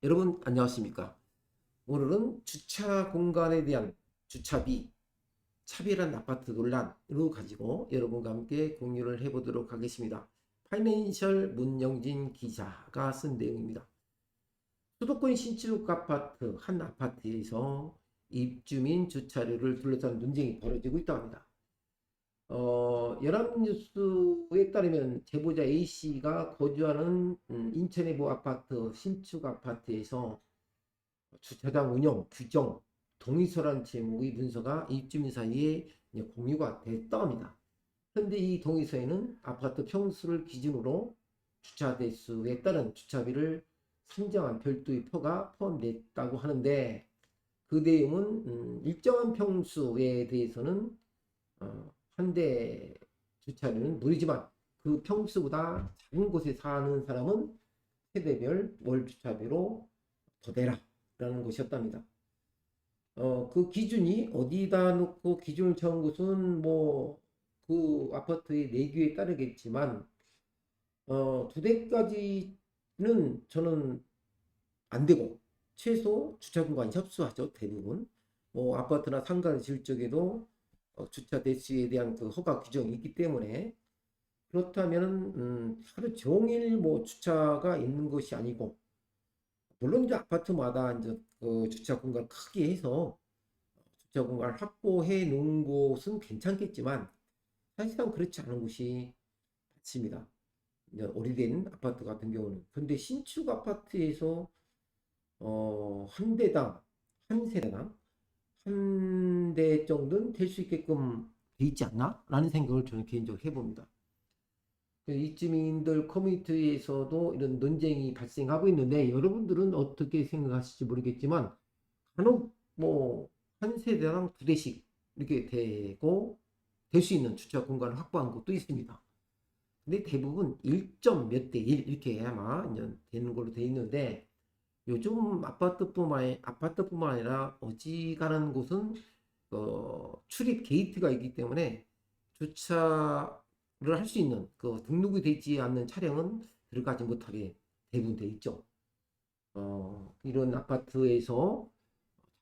여러분 안녕하십니까? 오늘은 주차 공간에 대한 주차비, 차별한 아파트 논란으로 가지고 여러분과 함께 공유를 해보도록 하겠습니다. 파이낸셜 문영진 기자가 쓴 내용입니다. 수도권 신축 아파트 한 아파트에서 입주민 주차료를 둘러싼 논쟁이 벌어지고 있다고 합니다. 연합뉴스에 따르면 제보자 A씨가 거주하는 인천의 모 아파트 신축 아파트에서 주차장 운영 규정 동의서란 제목의 문서가 입주민 사이에 공유가 됐다 합니다. 그런데 이 동의서에는 아파트 평수를 기준으로 주차 대수에 따른 주차비를 산정한 별도의 표가 포함됐다고 하는데, 그 내용은 일정한 평수에 대해서는 한 대 주차료는 무료지만 그 평수보다 작은 곳에 사는 사람은 세대별 월 주차비로 더 내라 라는 것이었답니다. 그 기준이 어디다 놓고 기준을 정한 것은 뭐 그 아파트의 내규에 따르겠지만, 두 대까지는 저는 안 되고 최소 주차 공간 협소하죠. 대부분 뭐 아파트나 상가를 지을 적에도 주차 대수에 대한 그 허가 규정이 있기 때문에, 그렇다면 하루 종일 뭐 주차가 있는 것이 아니고, 물론 이제 아파트마다 이제 그 주차 공간을 크게 해서 주차 공간을 확보해 놓은 곳은 괜찮겠지만 사실상 그렇지 않은 곳이 많습니다. 이제 오래된 아파트 같은 경우는. 근데 신축 아파트에서 한 대당 한 세대당 한 대 정도는 될 수 있게끔 돼 있지 않나? 라는 생각을 저는 개인적으로 해봅니다. 입주민들 커뮤니티에서도 이런 논쟁이 발생하고 있는데, 여러분들은 어떻게 생각하실지 모르겠지만 간혹 뭐 한 세대당 두 대씩 이렇게 되고 될 수 있는 주차 공간을 확보한 곳도 있습니다. 근데 대부분 1점 몇 대 1 이렇게 아마 되는 걸로 돼 있는데, 요즘 아파트뿐만 아니라 어지간한 곳은 출입 게이트가 있기 때문에 주차를 할 수 있는 그 등록이 되지 않는 차량은 들어가지 못하게 대부분 돼 있죠. 이런 아파트에서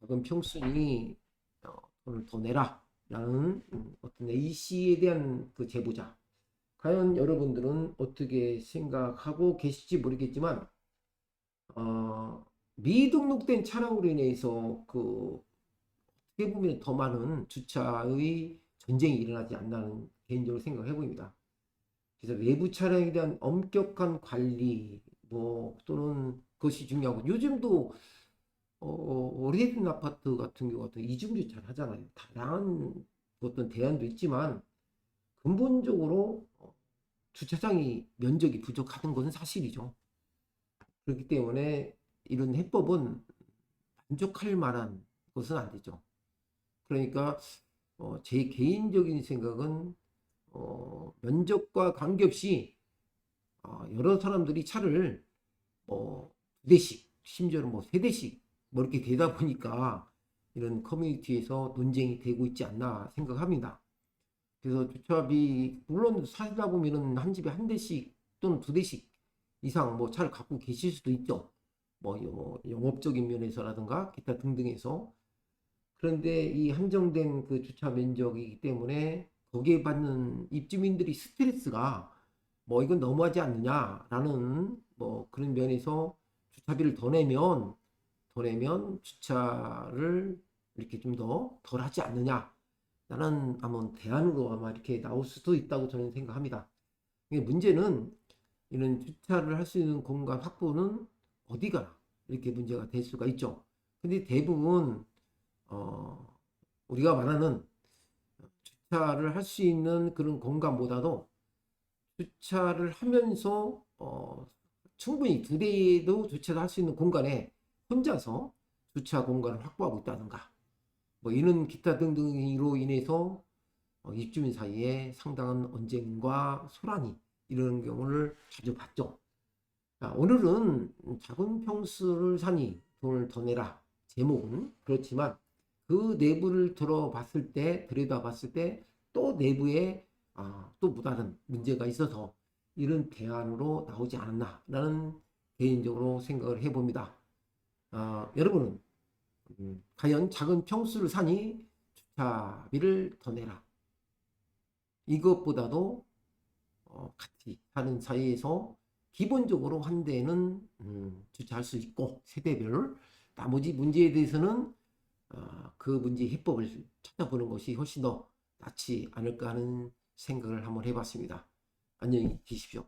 작은 평수니 돈을 더 내라 라는 어떤 A씨에 대한 그 제보자, 과연 여러분들은 어떻게 생각하고 계실지 모르겠지만, 미등록된 차량으로 인해서 그 어떻게 보면 더 많은 주차의 전쟁이 일어나지 않나는 개인적으로 생각해 봅니다. 그래서 외부 차량에 대한 엄격한 관리 뭐 또는 그것이 중요하고, 요즘도 오래된 아파트 같은 경우 같은 이중주차를 하잖아요. 다양한 어떤 대안도 있지만 근본적으로 주차장이 면적이 부족하던 것은 사실이죠. 그렇기 때문에 이런 해법은 만족할 만한 것은 안 되죠. 그러니까 제 개인적인 생각은 면적과 관계없이 여러 사람들이 차를 두 대씩, 심지어는 뭐 세 대씩 뭐 이렇게 되다 보니까 이런 커뮤니티에서 논쟁이 되고 있지 않나 생각합니다. 그래서 주차비 물론 살다 보면은 한 집에 한 대씩 또는 두 대씩 이상 뭐 차를 갖고 계실 수도 있죠. 뭐 영업적인 면에서라든가 기타 등등에서. 그런데 이 한정된 그 주차 면적이기 때문에 거기에 받는 입주민들이 스트레스가 뭐 이건 너무하지 않느냐라는 뭐 그런 면에서 주차비를 더 내면 주차를 이렇게 좀 더 덜 하지 않느냐라는 아마 대안으로 아마 이렇게 나올 수도 있다고 저는 생각합니다. 문제는 이런 주차를 할 수 있는 공간 확보는 어디 가나 이렇게 문제가 될 수가 있죠. 근데 대부분 어, 우리가 말하는 주차를 할 수 있는 그런 공간보다도 주차를 하면서 충분히 두 대도 주차를 할 수 있는 공간에 혼자서 주차 공간을 확보하고 있다든가 뭐 이런 기타 등등으로 인해서 입주민 사이에 상당한 언쟁과 소란이 이런 경우를 자주 봤죠. 자, 오늘은 작은 평수를 사니 돈을 더 내라 제목은 그렇지만, 그 내부를 들여다봤을 때 또 내부에 또 다른 문제가 있어서, 이런 대안으로 나오지 않았나라는 개인적으로 생각을 해봅니다. 여러분은 과연 작은 평수를 사니 주차비를 더 내라. 이것보다도 같이 사는 사이에서 기본적으로 한 대는 주차할 수 있고 세대별 나머지 문제에 대해서는 그 문제 해법을 찾아보는 것이 훨씬 더 낫지 않을까 하는 생각을 한번 해봤습니다. 안녕히 계십시오.